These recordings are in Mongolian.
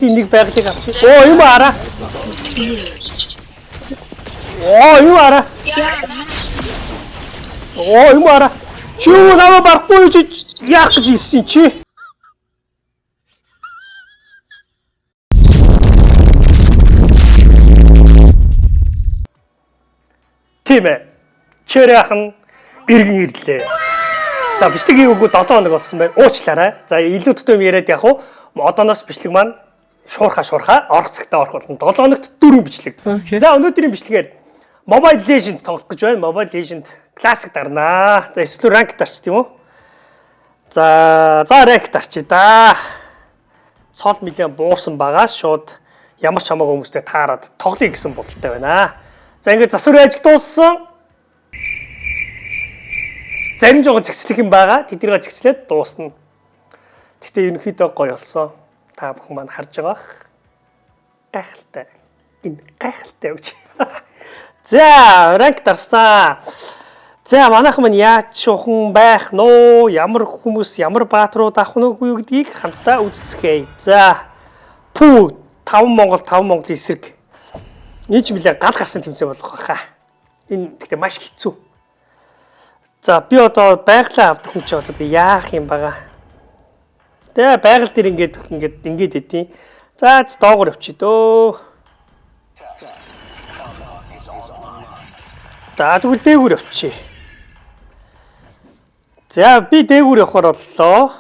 Нэг байгалыг авчих. Оо юм араа. Оо юм араа. Оо юм араа. Чи юу намайг барахгүй чи яах гэж ирсэн чи? Тийм ээ. Чирээхэн иргэн ирлээ. За бичлэгийн үгүй 7 хоног болсон байна. Уучлаарай. За илүү төтөм яриад яг уу одооноос бичлэг маань шуурхаа орох цагтаа орох болно. 7 хоногт 4 бичлэг. За өнөөдрийн бичлэгээр Mobile Legend тоглох гэж байна. Mobile Legend Classic дарнаа. За эсвэл Ranked дарч тийм үү? За Ranked дарчи да. Цол нэлээд буурсан багаас шууд ямар ч хамаагүй хүмүүстэй таарад тоглоё гэсэн бодолтой байна. За ингээд засварын ажил дууссан. Зарим жоохон зэгцлэх юм байгаа. Тэднийг зэгцлээд дуусна. Гэтэ ерөнхийдөө гоё болсон. Та бүхэн маань харж байгаа. Гайхалтай. Энэ гайхалтай үгүй. За, ранк дарсан. За, манайхан маань яаж шухан байх нөө? Ямар хүмүүс, ямар баатрууд авах нь үгүй гэдгийг хамтдаа үзцгээе. За. 5 Монгол эсрэг. Нийч мэлээ гал гарсан тэмцээн болох байхаа. Энэ гэхдээ маш хэцүү. За, би одоо байглаа авдаг хүн чи одоо яах юм бага. Тэгээ байгаль дээр ингээд хэдий. За доогоор явчих дөө. За тэгвэл дээгүүр явчих. За би дээгүүр явахаар боллоо.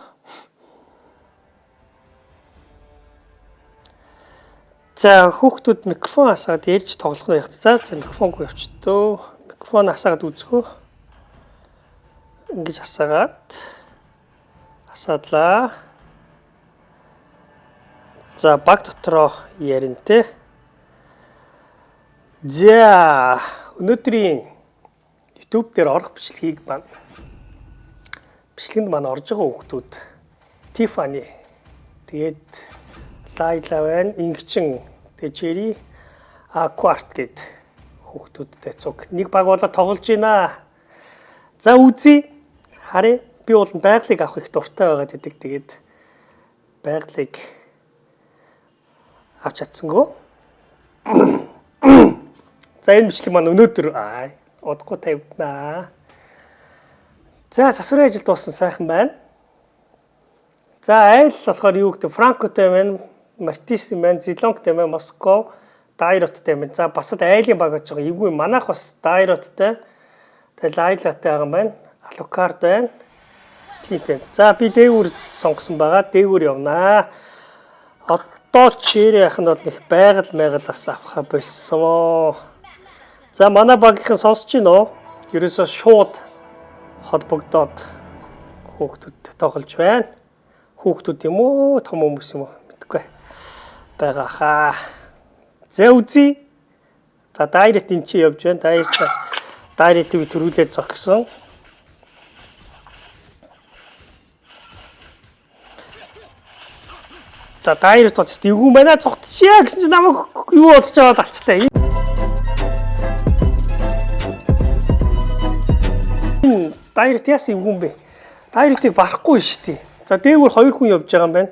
За хүүхдүүд микрофон асаад ярьж тоглох нь яг. За микрофонгүй явчих дөө. Микрофон асаад үзэхөө. Ингэж асаадлаа. За баг дотроо ярина те. За өнөөдрийн YouTube дээр орох бичлэгийг бичлэгэнд маань орж байгаа хүүхдүүд Tiffany тэгээд Layla байна, Ингчин, тэгээд Jerry, Aquart гэд хүүхдүүдтэй цуг. Нэг баг болоо тоглож байна. За үзье. Харъя. Би бол байгалыг авах их дуртай байгаа гэдэг. Тэгээд байгалыг авч чадсангүй. За энэ бичлэг маань өнөөдөр удахгүй тавигдана. За засварын ажил дууссан сайхан байна. За айл болохоор юу гэдэг Франкотой байна, Мартис байна, Зелонгтой байна, Москов, Дайроттой байна. За басад айлын баг гэж байгаа. Эвгүй манайх бас Дайроттой, тэгээд Лайлатай байгаа юм байна. Алукард байна. Слинтэй. За би дээгүүр сонгосон байгаа. Дээгүүр явнаа. Одоо чирээ яханд бол их байгаль авах болсон. За манай багийнхан сонсож байна уу? Ерөөсөө шууд холбогдоод хүүхдүүдтэй тоглож байна. Хүүхдүүд юм уу, том хүмүүс юм уу мэдэхгүй байгаа хаа. За үзье. За дайрет энэ чи явж байна. Дайретийг төрүүлээд зогсон. За дайрет бол дэвгүй байна цогтчихъя гэсэн чинь намайг юу болгож аваад алчлаа. Энэ дайрет яасан юм бэ? Дайретийг барахгүй шүү дээ. За дээгүүр 2 хүн явж байгаа юм байна.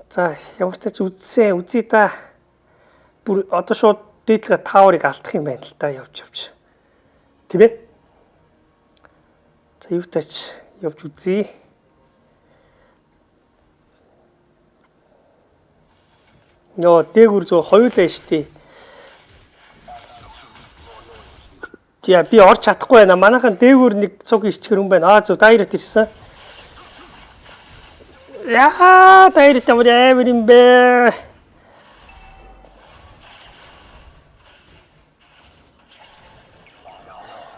За ямар ч тач үзье да. Бүр одоо шууд дээдлгээ тааврыг алдах юм байна л да явж. Тийм ээ? За юу тач явж үзье. Нөө дээгүүр зөв хоёулаа штий. Я би орч чадахгүй байна. Манайхан дээгүүр нэг цуг ичгэр хүн байна. Зөв дайрет ирсэн. Яа, дайрет амар юм бэ.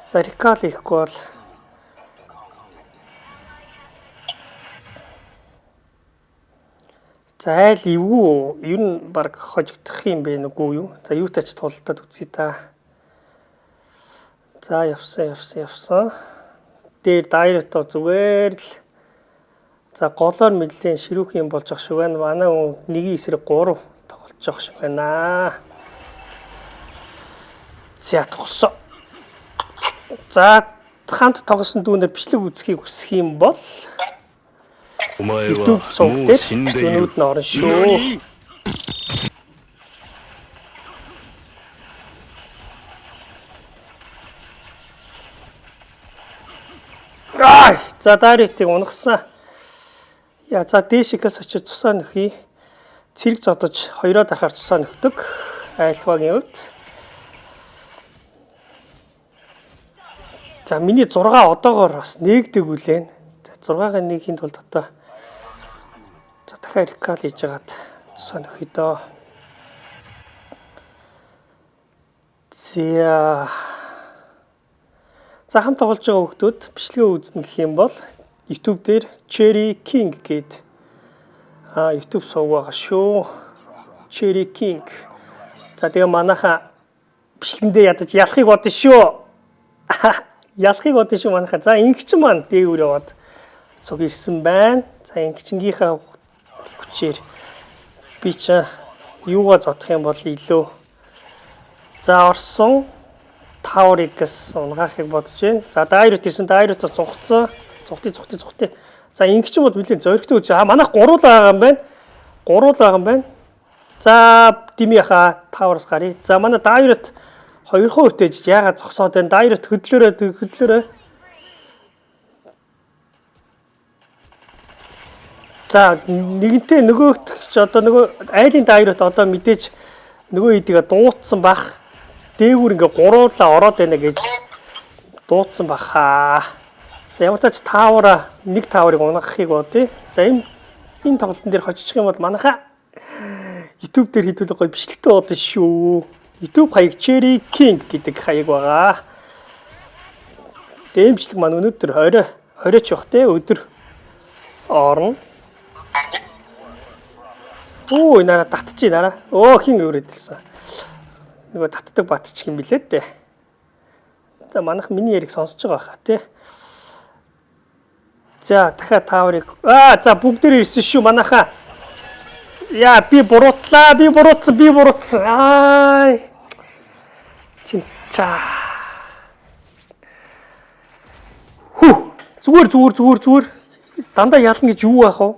За рекал хийхгүй бол за айл эвгүй ер нь баг хожигдох юм бэ нүггүй юу? За юу тач тулдаад үзье та. За явсан. Дээр дайрето зүгээр л за голоор мэдлэн ширүүх юм болж ах шиг байна. Манай хүн 1 эсрэг 3 тоглож ах шиг байна. За тогсоо. За хамт тоглосон дүүнээр бичлэг үзхийг хүсэх юм бол YouTube сувг дээр бичлэгнүүд нь орно шүү. За дайрэтийг унагсан. Яа за дээшээс очиж цусаа нөхий. Цэрэг зодож хоёроо дарахаар цусаа нөхдөг. Айлтвагийн хувьд. За миний 6 одоогоор бас нээгдэг үлээн. За 6-гийн нэгийн тулд одоо за дахиад рекал хийж агаад цусаа нөхий доо. За хамт тоглож байгаа хүмүүс бичлэгээ үзнэ гэх юм бол YouTube дээр Cherry King гээд YouTube сувг байгаа шүү. Cherry King. За тэгээ манайха бичлэгэндээ ядаж ялахыг бодсон шүү. Ялахыг бодсон шүү манайха. За ингэч маань дээгүүр яваад цуг ирсэн байна. За ингэчингийнхаа хүчээр би ч юугаа зодох юм бол илүү. За орсон Таурикс унгаахыг бодож байна. За дайрут ирсэн. Дайрут цугцсан. Цухтий. За ингэч юм бол нэлээд зөрөгтэй үз. Манайх гуруулаа байгаа юм байна. За димиха Таурс гарыг. За манай дайрут 2 хүтээж яагаад зогсоод байна? Дайрут хөдлөөрөө. За нэгэнтээ нөгөөх ч одоо нөгөө айлын дайрут одоо мэдээж нөгөө хэдийгээ дуудсан бах. Дээгүүр ингээ гуруулаа ороод байна гэж дуудсан баха. За ямар ч таавар нэг тааврыг унгахыг бодъё. За энэ тоглолтын дээр хоччих юм бол манайха YouTube дээр хэдүүлэг гоё бичлэгтэй болно шүү. YouTube хаяг Cherry King гэдэг хаяг байгаа. Тэгээ бичлэг маань өнөөдөр оройч бах те өдөр орно. Нара татчих нара. Хин өрөөдөлсөн. Нөгөө татдаг батчих юм билээ дээ. За манайх миний яриг сонсож байгаа хаа тий. За дахиад тааврыг за бүгд ирсэн шүү манайхаа. Яа би буруутсан. Чинчаа. Зүгээр. Дандаа ялна гэж юу байх вэ?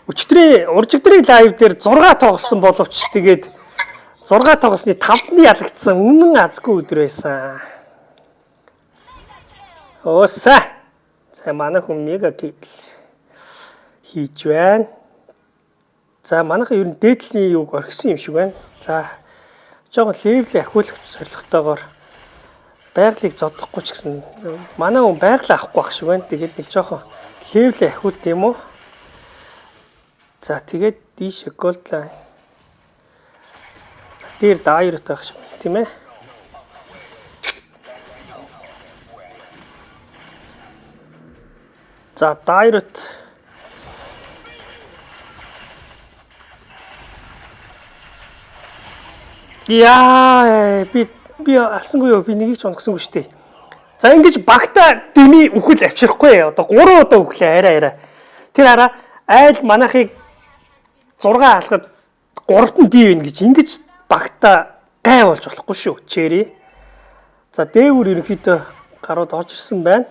Өчигдрийн уржигдрийн лайв дээр 6 тоглосон боловч тэгээд 6 тоглосны 5-д нь ялагдсан үнэн азгүй өдөр байсан. За манай хүн мега кил хийж байна. За манайха ер нь дээдлийн юуг орхисон юм шиг байна. За жоохон левел ахиулах зорилготойгоор байгалыг зодохгүй ч гэсэн манай хүн байгалаа авахгүй байх шиг байна. Тэгээд нэг жоохон левел ахиулт юм уу? За тэгээд дийшээ голдлайн дээр дайрут байх шиг тийм ээ. За дайрут яа би алсангүй юу би нэгийг ч унгасангүй шүү дээ. За ингэж багта дими үхэл авчрахгүй одоо 3 удаа үхлээ арай. Тэр хараа айл манайхыг 6 алхад 3-т нь бий вэ гэж ингэж багта гай болж болохгүй шүү. Cherry. За дээгүүр ерөнхийдөө гарууд орж ирсэн байна.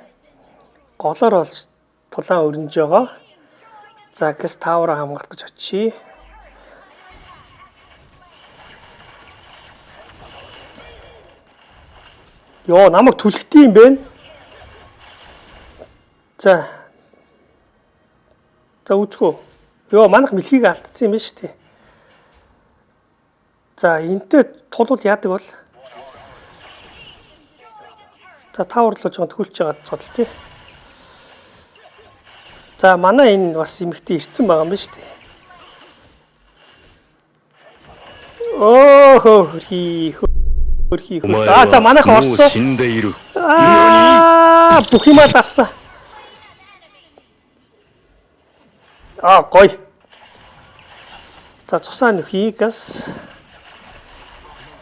Голоор болж тулаан өрнөж байгаа. За гэс таавра хамгаалах гэж очие. Намайг түлхтий юм бэ? За үзгөө. Манайх мэлхийг алдсан юм байна шүү дээ. За энтэй тулвал яадаг бол? За тааварлууж байгаа төхөлж байгаа цодол тий. За манай энэ бас эмэгтэй ирцэн байгаа юм байна шүү дээ. Хөрхий. За манайх орсон. Бүх юма дарсан. Гой. За цусаа нөхий газ.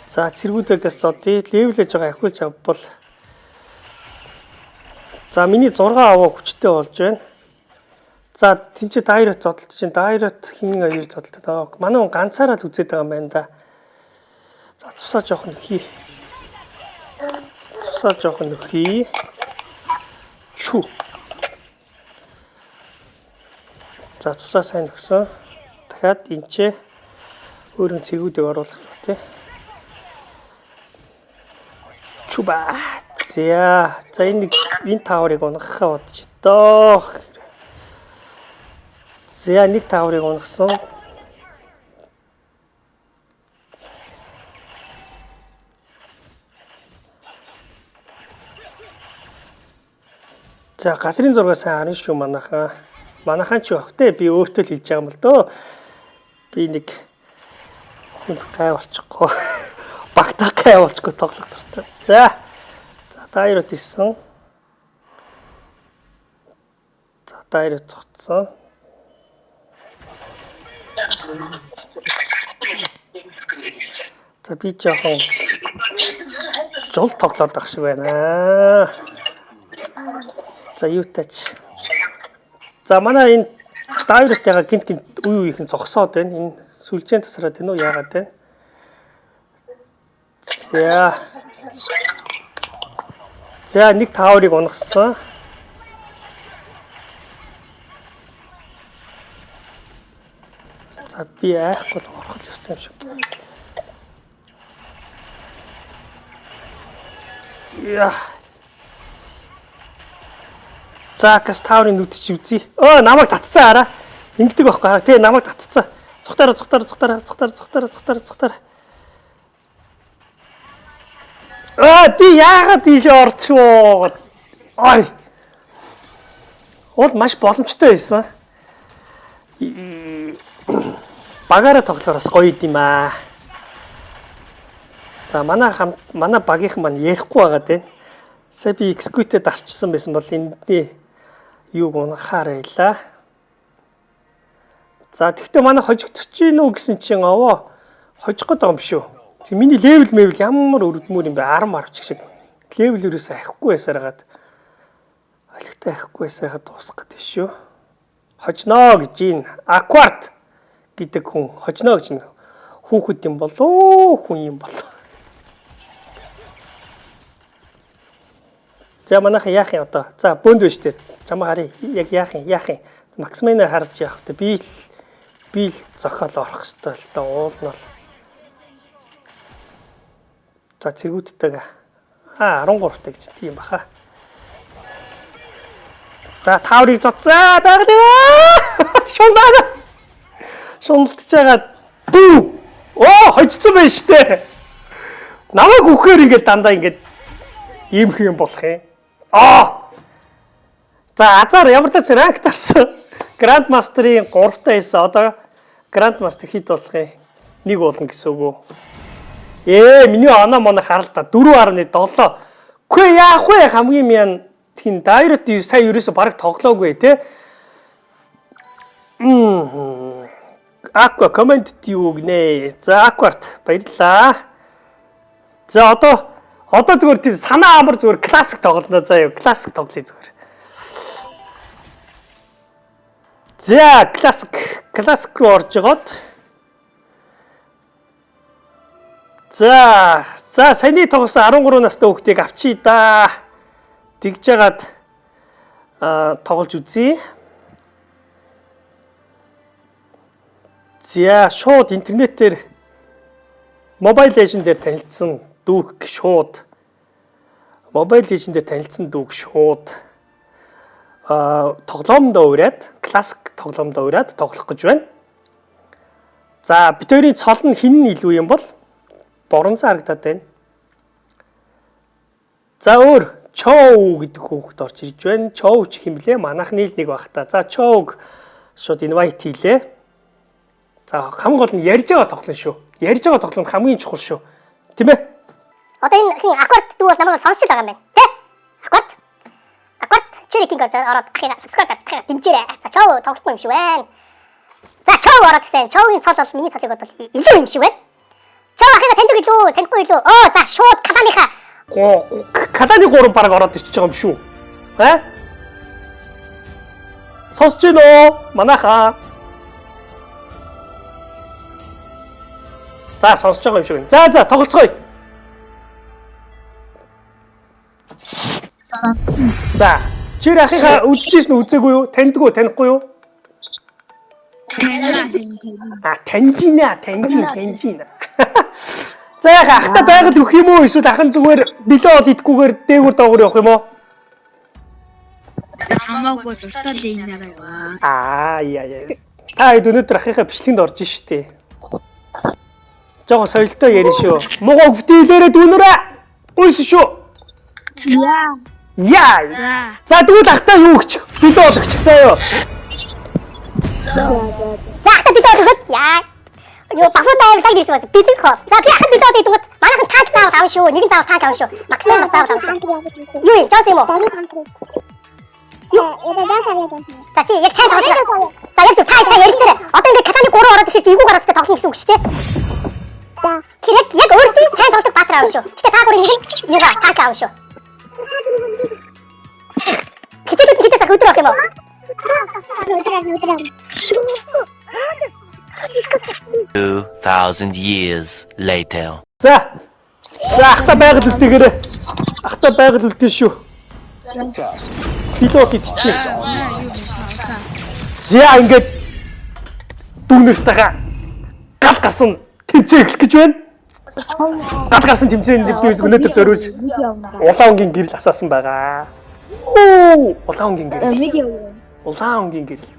За цэргүүдээс зодъё. Левелж байгаа ахиулж авбал. За миний 6 аваа хүчтэй болж байна. За тэнцээ дайрот зодолт чинь дайрот хин 2 зодолт. Манай хүн ганцаараа л үзээд байгаа юм байна да. За цусаа жоохон нөхий. Чу. За тусаа сайн өгсөн. Дахиад энчээ өөрийн цэргүүдийг оруулах юм тий. Чуба. За энэ тааврыг унгахаа бодож доо. За нэг тааврыг унгасан. За газрын зураг сайн харна шүү манайхаа. Манайхан ч явах те би өөртөө л хийж байгаа юм л дөө. Би нэг хүнд гай болчихгоо. Багтаа гай болчихгоо тоглох дуртай. За дайрот ирсэн. За дайрот цогцсон. За би жоохон жол тоглоод байх шиг байна. За юутач. За манай энэ дайротыгаа гинт үе үеийнхэн зогсоод байна. Энэ сүлжээн тасраад байна уу яагаад байна? За нэг тааврыг унгасан. За би айхгүй л орох ёстой юм шиг. Яа. За гас тааврын нүд чи үзье. Намайг татцсан хараа. Ингэдэг байхгүй хараа. Тэ намайг татцсан. Цухтараа. Би яагаад тийш орчихвоо. Ой. Уул маш боломжтой байсан. Багаараа тоглохоос гоё юм аа. За манай багийнхан маань ярихгүй байгаад байна. Сая би execute дарчсан байсан бол эндний юуг унахаар байлаа. За тэгвэл манай хожигдож гин үү гэсэн чинь хожих гээд байгаа юм шүү. Миний левел ямар өрдмөр юм бэ? 10 марвч шиг. Левел өрөөсөө ахихгүй байсараад алигтай ахихгүй байсараад дуусах гэдэг шүү. Хожноо гэж ин Aquart гэдэг хүн хожноо гэж хүүхэд юм болоо хүн юм болоо. За манайха яах юм одоо? За бөөнд байж тээ. Чамаа харъя. Яг яах юм? Максимайна харж явах та би л зохиол орох ёстой л та уулнал. За цэргүүдтэйгээ 13 та гэж тийм баха. За тааврыг зоцоо байгалаа. Шундалж байгаа. Хожицсан байна штэ. Намайг үхээр ингээд дандаа ингээд иймх юм болох юм. За азар ямар ч ранк тарсан. Grand Master-ийн 3 та хийсэн. Одоо Grand Master хэд болох юм? Нэг болно гэсэн үг үү? Миний оноо моно харал та 4.7. Үгүй яах вэ? Хамгийн мян тийм дайрот сая ерөөсө бараг тоглоогүй те. Aqua comment юу гинэ. За Aquart баярлаа. За одоо зүгээр тийм санаа амар зүгээр классик тоглоно заа юу. Классик тоглоё зүгээр. За классик руу орж жагаад. За саяны тоглосон 13 настай хүүхдийг авчий да. Тэгж жагаад тоглож үзье. За шууд интернетээр Mobile Legends дээр танилцсан дүүг шууд тоглоомдоо ураад классик тоглоомдоо ураад тоглох гэж байна. За бид хоёрын цол нь хин нь илүү юм бол боронзоо харагдаад байна. За өөр Chow гэдэг хүүхэд орж ирж байна. Chow ч хэмлээ. Манайхны л нэг баг та. За Chow шууд invite хийлээ. За хамгийн гол нь ярьж байгаа тоглоно шүү. Ярьж байгаа тоглоно хамгийн чухал шүү. Тийм ээ? Одоо энэ хин Aquart дүү бол намайг сонсч байгаа юм байна. Тэ? Aquart Cherry-king ороод ахига subscribe гарч ахига дэмжээрэй. За Chow тоглохгүй юм шиг байна. За Chow ороод гисэн. Chow-ийн цол бол миний цолыг бодвол илүү юм шиг байна. Chow ахига таньдаг илүү, танихгүй илүү. За шууд Каланыхаа Каланы 3 бараг ороод ирчихэж байгаа юм шүү. Сонсож байна уу? Манайхаа. За сонсож байгаа юм шиг байна. За тоглоцгоё. За, чи ахыхаа үзчихсэн үү, үзээгүй юу? Таньдгүй юу, танихгүй юу? Танжин. За яг ахта байгаль өгөх юм уу эсвэл ахын зүгээр билет идэггүйгээр дээгүүр доогуур явах юм уу? Хамаагүй дуртай л энэ нараа. Яа. Та хэд өнөөдөр ахыхаа бичлэгэнд орж штэ. Жогоо соёлтой ярина шүү. Мугаг битээлээрээ дүүнэрээ. Үс шүү. Яа. За тэгвэл ахта юу өгч? Билет өгч заяа. За ахта билет өгöd. Яа. Юу багуудаа амилдаг гэсэн байна. Билет хоо. За би ахта билет өгöd. Манайхан танк заавал авах шүү. Нэгэн заавал танк авах шүү. Максимум бас заавал авах шүү. Юу жаас юм уу? За чи яг сайн тоглоо. За яг та ярилцаарай. Одоо ингээд катаны 3 ороод ирэхээр чи эвгүй гараад тоглоно гэсэн үг шүү дээ. За тэр яг өөрсдийн сайн тоглох баатар аав шүү. Гэтэ та гурийн нэг нь юугаа танк аав шүү. Хичээдэг хитээс ах өдөр авах юм уу? Өдөр. 2000 years later. За ахта байгаль үлдээгээрээ. Ахта байгаль үлдээ шүү. Билет идчихье. За ингээд дүүнэртэйгээ гал гарсан тэмцээн эхлэх гэж байна. Гал гарсан тэмцээнд би өнөөдөр зориулж улаангийн гэрэл асаасан байгаа. Улаангийн гэрэл. Улаангийн гэрэл.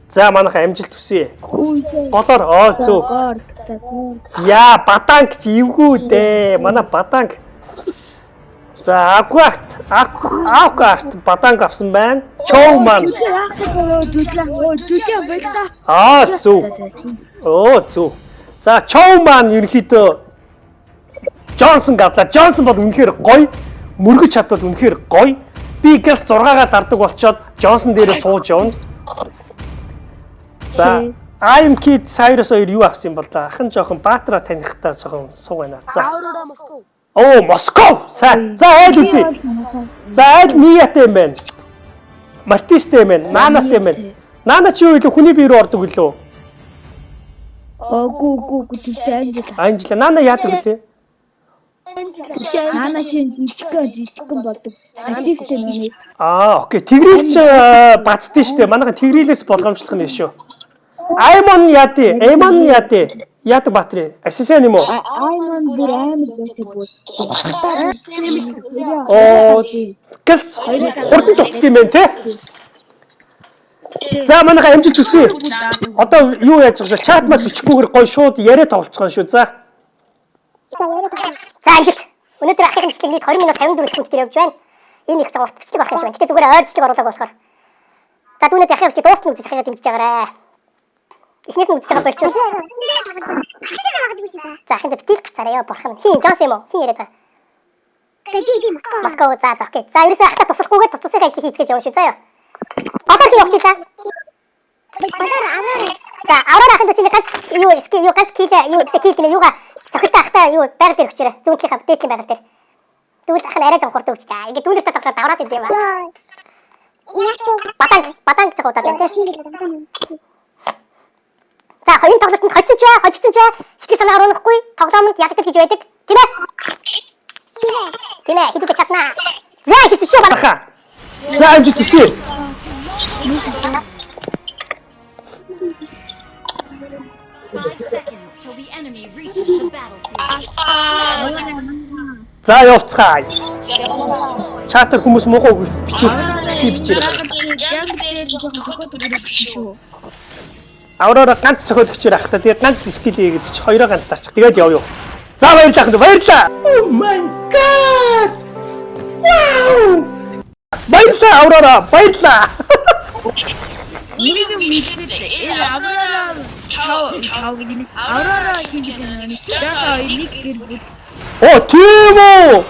За манайха амжилт хүсье. Голоор зөө. Яа, баданг чи эвгүй дээ. Манай баданг. За акварт баданг авсан байна. Чоу маань. Зөө. За чоу маань ерөнхийдөө Джонсон гадлаа. Джонсон бол үнэхээр гоё. Мөргөж чадвал үнэхээр гоё. Би гэс 6-аар дардаг болчоод Джонсон дээрээ сууж явна. За I'm Kid Cyrus хоёр юу авсан юм бол да? Ахын жоохон Баатара танихтаа жоохон суу байна. За. Москов. За айл үзье. За айл Миятай юм байна. Мартистэй юм байна. Нанатай юм байна. Нана чи юу илүү хүний бие рүү ордог гэлөө? Гүү тийч Анжела Нана яадаг гэлээ? Нана чи жижигхэн болдог. Активтэй нэ. Окей. Тэгрэлч бацдээ штэ. Манайхан тэгрэлээс болгоомжлох нь шүү. Аймон яадаг Баатар. Ассасин юм уу? Аймон бүр амар зүйтэй بود. Гэс хурдан цогт юм байна те. За манайха амжилт хүсье. Одоо юу яаж байгаа вэ? Чат мат бичихгүйгээр гоё шууд яриа тоглоцгоо шүү. За амжилт. Өнөөдөр ахын бичлэг 20 минут 54 секунд дээр явж байна. Энэ их жоо урт бичлэг болох юм шиг байна. Гэтэ зүгээр ойр бичлэг оруулаад болохоор. За дүүнэд ахын бичлэг дуусна үзэж ахыгаа дэмжиж байгаарай. Эхнээс нь үзэж байгаа болчих. За ахын битил гацаарай бурхан. Хин Джонс юм уу? Хин яриад байгаа. Москов за окей. За ерөөсөө ахта туслахгүйгээр туслахын ажлыг хийцгээж явна шүү. За яа. Баатар хий явчих та. За авраар ахын чинь ганц юу ганц кил гэнэ юугаа цохилтаа ахта юу байгаль дээр өгчээрэй. Зүүнтийнхаа дээдлийн байгаль дээр. Тэгвэл ахын арай жоо хурдан өгч та. Ингээд дүүнээс татахлаа давраад идэв юм аа. Батанг жоо удаад байна те. За хоёрын тоглолтод хожигдсон ч сэтгэл санаа оруулахгүй тоглоомд ялагдах гэж байдаг тийм ээ? Тийм ээ хэдүүлж чаднаа. За хийсэн шүү манайха. За амжилт хүсье. За явцгаая. Чатер хүмүүс муухай бичээрэй. Авраараа ганц цохоод өгчээр ах та. Тэгээ ганц скил хийгээд чи хоёроо ганц дарчих. Тэгээд яв юу. За баярлалаа хэ. Баярлалаа. Oh my god. Wow. Баярлалаа Авраараа. Баярлалаа. Нэг мэдээ авраараа чав гинэ. Авраараа хийж байна. Жаа нэг гэр бүл. Оо тийм үү.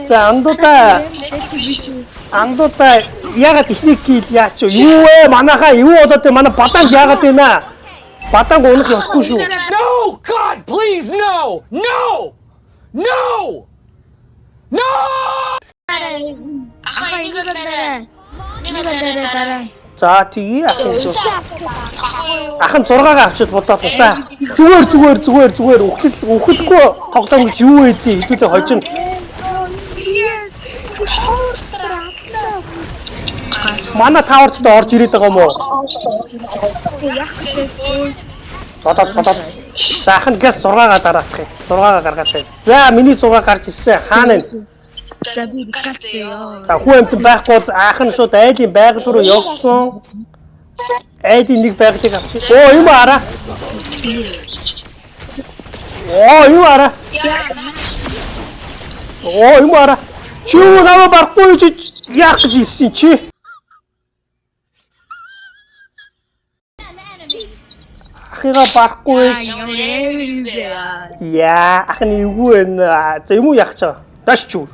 За андуудаа ягаад техник хийл яач юу вэ манайхаа юу болоод вэ манай баданг яагаад вэ наа баданг унах ёсгүй шүү. No god please no Ахаа ингэ дараа. За тгий ахын 6-гаа авчид бодоод. За зүгээр үхэлгүй тоглоом гэж юу байдгийг хэдүүлээ хожино. Манай тааварт орж ирээд байгаа юм уу? Зодод. За ахын газ 6-гаа дараах юм. 6-гаа гаргаад бай. За миний 6 гарч ирсэн. Хаана вэ? За би галтээ ёо. За хүн амт байхгүй ахын шууд айлын байгаль руу явсан. Айдын нэг байгалыг авчих. Оо юм араа. Чи юу намайг барахгүй чи яах гэж ирсэн чи? Ахыгаа барахгүй чи. Яа, ахны эвгүй байна. За юм уу яах чаа? Даш чуу.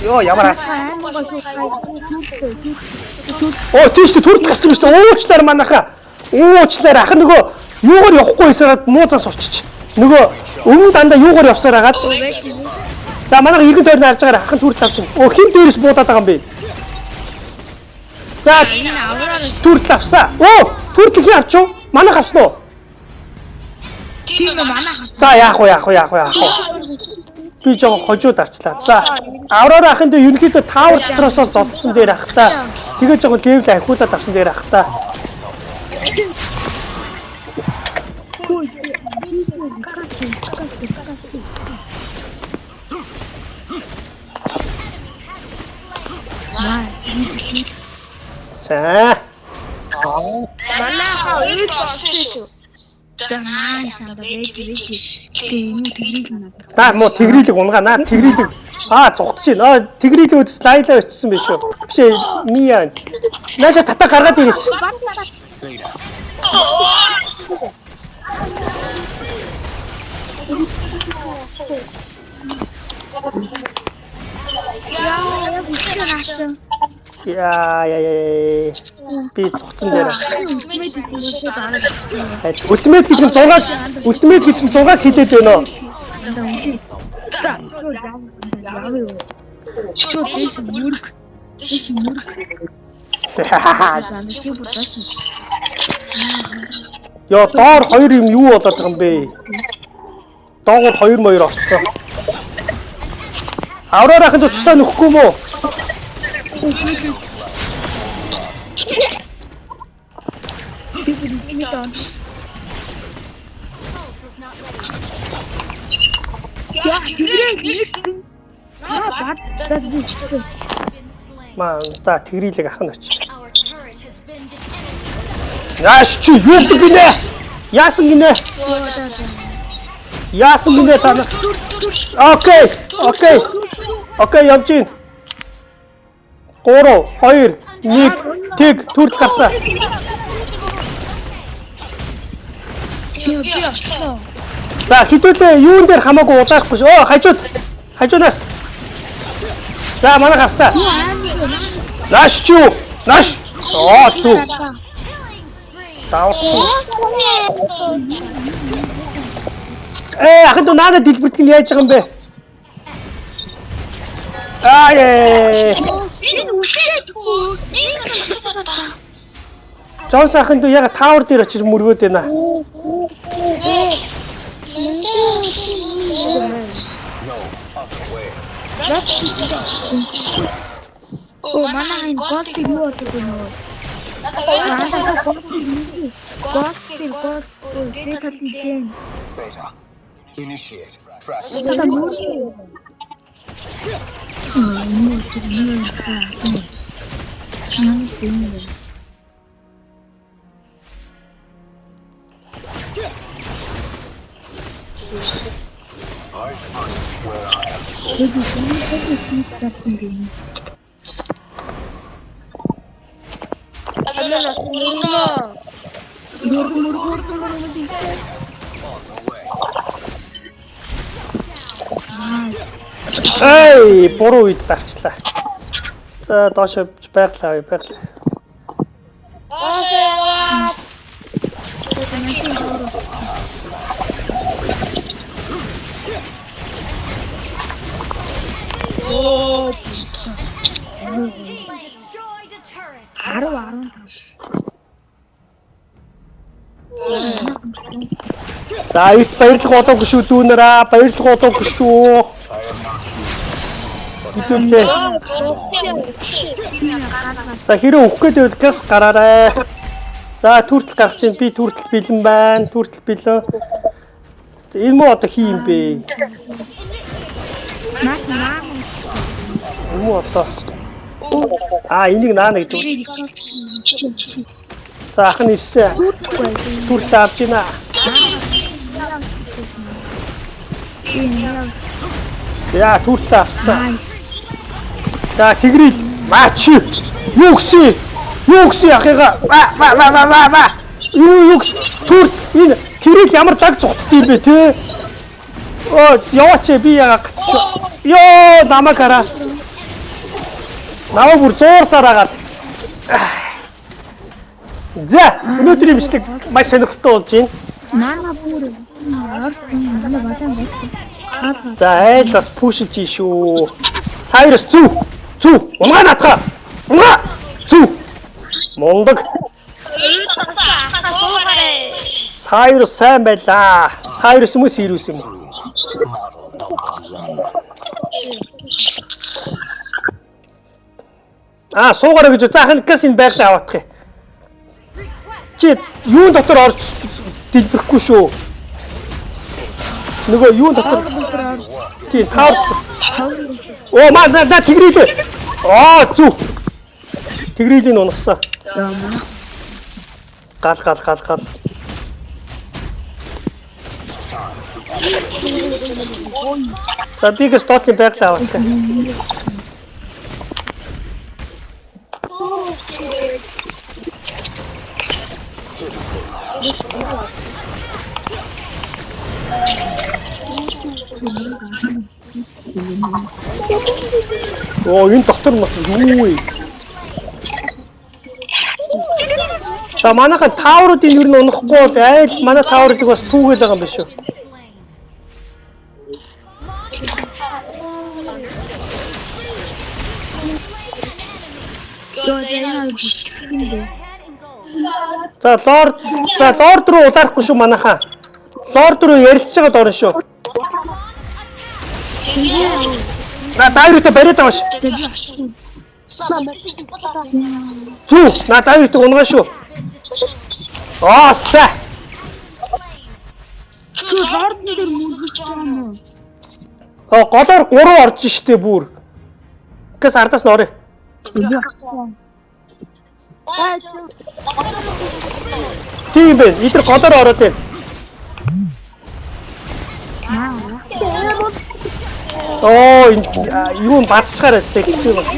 Ёо ямар. Оо тийш төрд гарч юм шүү дээ. Уучлаар манайха. Уучлаар ах нөгөө юугаар явахгүй байсараад муузаа сурчиж. Нөгөө өмнө дандаа юугаар явсаар хагаад. За манайха иргэн тойрны харж байгаа ахын төрд авчин. Оо хин дээрээс буудаад байгаа юм бэ? За төрд авсаа. Оо төрд их авчих. Манайх авсан уу? Тийм манайх. За яах вэ? Би жоо хожууд арчлаа. За Аврора ахын дээр ерөнхийдөө таавар дотроос ол зодсон дээр ах та. Тэгээ жоо левел ахиулаад авсан дээр ах та. Са. Манайха үед болсон. Танай санда вэж. Тийм тэрийг надад. За муу тэгрэлэг унгаана. Тэгрэлэг. Зугтж байна. Тэгрэлэг өдөс лайлаа өчсөн биш үү? Биш ээ. Мия. Нааша татаа гаргаад ирээч. Яа. Би зугцсан дээр. Ультимейт гэдэг нь 6 ультимейт гэдэг нь 6 хилээд байна уу? Чөө дэс мөрг. Ёо доор 2 юм юу болоод байгаа юм бэ? Доогоор 2 моёр орцсон. Аврорахын тусаа нөхгүй мүү? За тэгрэлэг ах нь очив. Яаш чи юу гинэ? Яасан гинэ та. Окей явж гин. 3 2 1 тэг төрөл гарсаа. За хитүүлээ юун дээр хамаагүй удаахгүй шүү. Хажуунаас. За манай авсаа. Наш. Зүг. Давцсан. Ахын доо надад дэлбэрдэг нь яаж байгаа юм бэ? Джонс ахын доо яг таавар дээр очиж мөргөөд байна. Оо манай энэ голд юу болдог юм бэ? Beta. Initiate track. Эй, буруу үед дарчлаа. За доош байглаа. Гарав 15. За эрт баярлах болоогүй шүү дүүнэраа. Баярлах болоогүй шүү. Хэдүүлээ. За хэрэв өгөх гээд байвал газ гараарай. За түртэл гарах чинь би түртэл бэлэн байна. Түртэл бэлэн. Энэ муу одоо хий юм бэ? Муу одоо. Энийг наана гэдэг. За ах нь ирсэн. Түртэл авч гинэ. Яа түртэл авсан. За тэгрэл маач. Юу гсэн? Юу гсэн ахыгаа? Юу гс? Түрт энэ тэрэл ямар даг зүгтдээ юм бэ те? Яваач би яга гацч. Ёо намайг хараа. Намайг бүр зуурсаар агаад. За өнөөдрийн бичлэг маш сонирхолтой болж байна. Нана бүр За айл бас пушилж шүү. Сайрус зүв. Унгаа натха. Унгаа. Зүв. Мондог. Сайрус сайн байлаа. Сайрус юм уу Сирус юм уу? Суугаараа гэж заахын газ энэ байглаа аваадах юм. Чи юун дотор орж дэлбэрэхгүй шүү. Нөгөө юун дотор тий таар. Маа да тэгрэлээ. Зүв. Тэгрэлийн унагсан. Гал. За бигээс доотлын байглаа аваадах. Энэ доктор нь юу вэ? За манайхан таавруудын ер нь унахгүй бол айл манай тааврыг бас түүгээл байгаа юм биш үү? За лорд руу улаарахгүй шүү манайхаа. Лорд руу ярилцж байгаад орно шүү. Дайруутай бариад байгаа ш. Зүг дайруутай унгаа шүү. Са. лордны дээр мөргөж байгаа юм уу? Голоор 3 орж штэ бүр. Гэс ардаас нь орё. Тийм бэ. Эдгээр голоор ороод байна. Юу бацчихаараа сте хэцүү байна.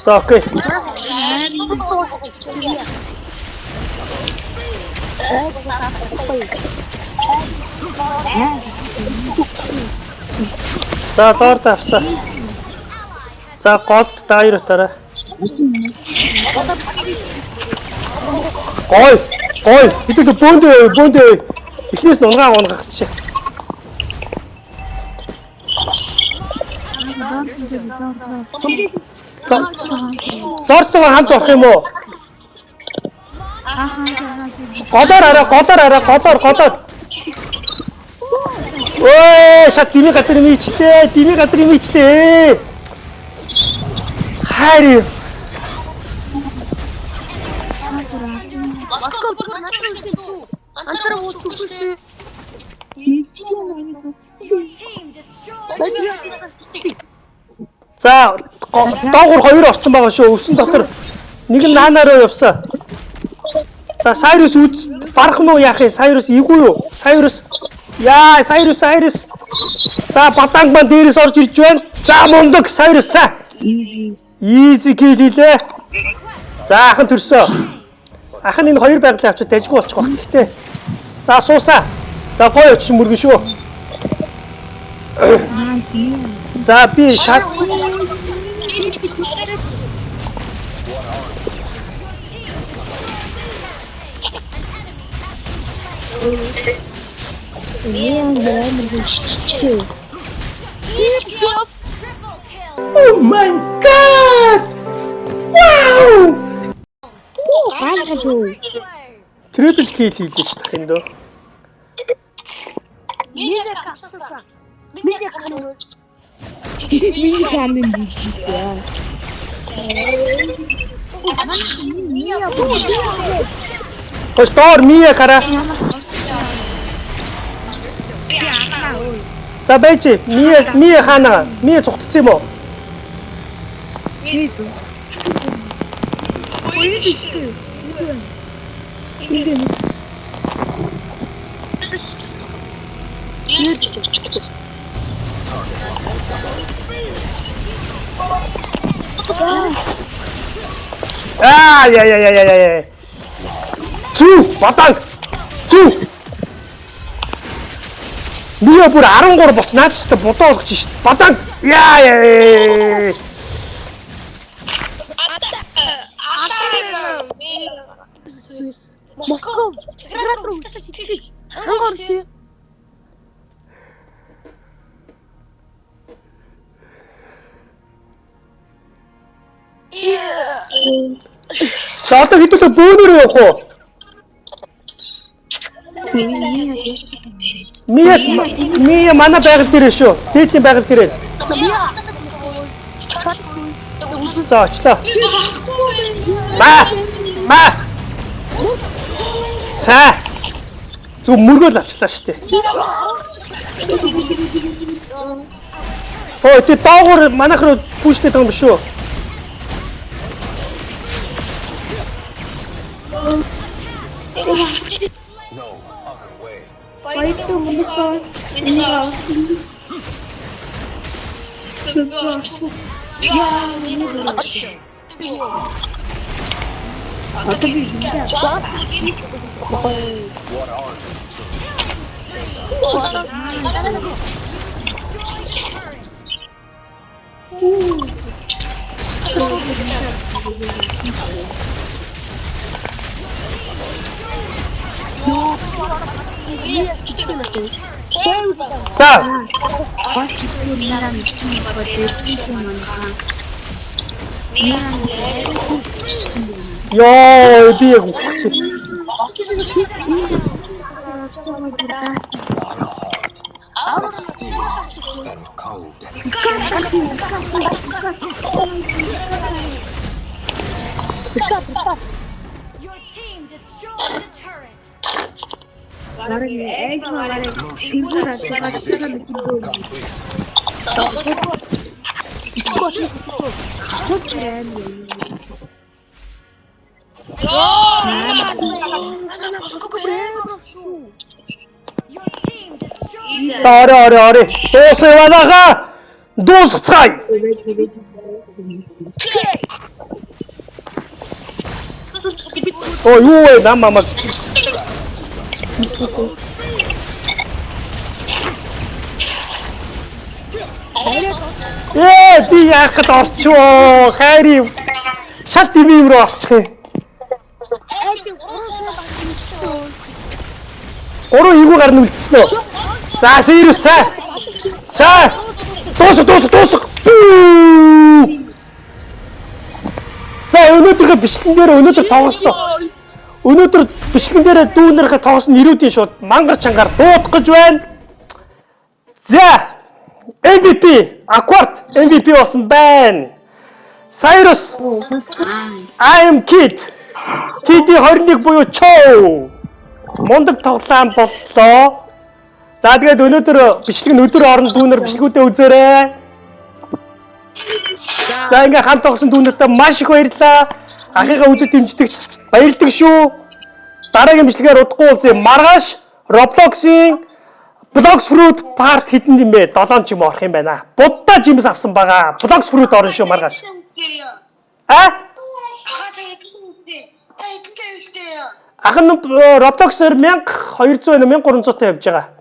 За окей. За лорд авсан. За голд дайрутаараа. Гой. Хэдүүлээ бөөндөө. Эхнээс нь унгаа унгахчих. Лордтой хамт орох юм уу? Голоор арай. Шат дими газар мийчлээ. Хайр. За доогуур 2 орсон байгаа шүү. Өвсөн дотор нэг нь наанаараа явсан. За Сайрус барах нь уу яах юм? Сайрус ийгүй юу? Сайрус. За батанг ман дээрээс орж ирж байна. За мундаг Сайрус. Easy kill хийлээ. За ахын төрсөн. Ахын энэ 2 байглаа авчиж дайггүй болчих واخ гэхдээ. За суусаа. За гоё очиж мөргөн шүү. За би шат. Oh my god! Wow! Triple kill хийлээ шүү дээ энд. Хош доор Мия хараа. За байж Мия хаана? Мия цугтцсан юм уу? Я. Зүү, батанг. Зүү. Мия бүр 13 боцнаач та бодоо олгож шít. Батанг. Я. Москва. Градус руу. Ангорсти. За одоо хэдүүлээ бөөнөрөө явах уу? Мия манай байгаль дээр шүү. Дээдлийн байгаль дээр. За очлоо. Ма. Са. Зүг мөргөл авчлаа штэ. Ой тэ доогуур манайх руу пүүштэй байгаа юм шүү. No other way. What are За. Ёо би яг үхчих. of steel and cold? Your team destroyed the turret. Synchronization complete. Your team destroyed. За орой. Дуусгаваа. Дуусцгаая. Ой юу вэ намаа. Би яах гээд орчихвоо. Хайри. Шал димим рүү орчих юм. Ороо игүү гарна үлдсэн үү? За Сирус сай. Дуусах. За өнөөдөр бичлэгэн дээр өнөөдөр тоглосон. Өнөөдөр бичлэгэн дээр дүүнэрхэ тоглосон нэрүүдийн шууд мангар чангаар дуудах гэж байна. За MVP Aquart MVP болсон байна. Cyrus I am Kid. Kid 21 буюу Cho. Мундаг тоглоом боллоо. За тэгээд өнөөдөр бичлэг нь өдөр орон дүүнэр бичлгүүдээ үзээрэй. За ингээ хамт тоглосон дүүнэртээ маш их баярлалаа. Ахыгаа үзэж дэмждэгч баярлалаа шүү. Дараагийн бичлэгээр удахгүй уулзъя. Маргааш Roblox-ийн Blox Fruit part хэдэн юм бэ? 7 ч юм орох юм байна. Буддаа жимс авсан байгаа. Blox Fruit орно шүү маргааш. Ах нь Roblox-оор 1200 1300 явж байгаа.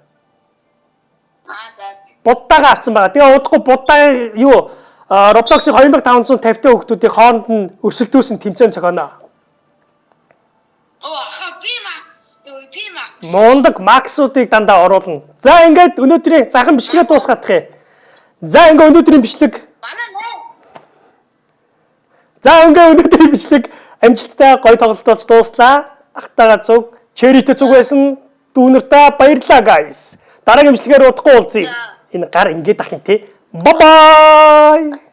Буддаага авсан байгаа. Тэгээ удахгүй буддагийн юу Roblox-ийн 2550 та хүүхдүүдийн хооронд нь өрсөлдүүлсэн тэмцээн зохионоо. Мондаг максуудыг дандаа оруулна. За ингээд өнөөдрийн захын бичлэгээ дуусгах юм. За ингээ өнөөдрийн бичлэг. За ингээ өнөөдрийн бичлэг амжилттай гоё тоглолтооч дууслаа. Ахтайгаа зүг, Черритэй зүг байсан. Дүүнэртээ баярлалаа guys. Дараагийн бичлэгээр удахгүй уулзъя. Энэ гар ингээд ах юм те. Bye bye.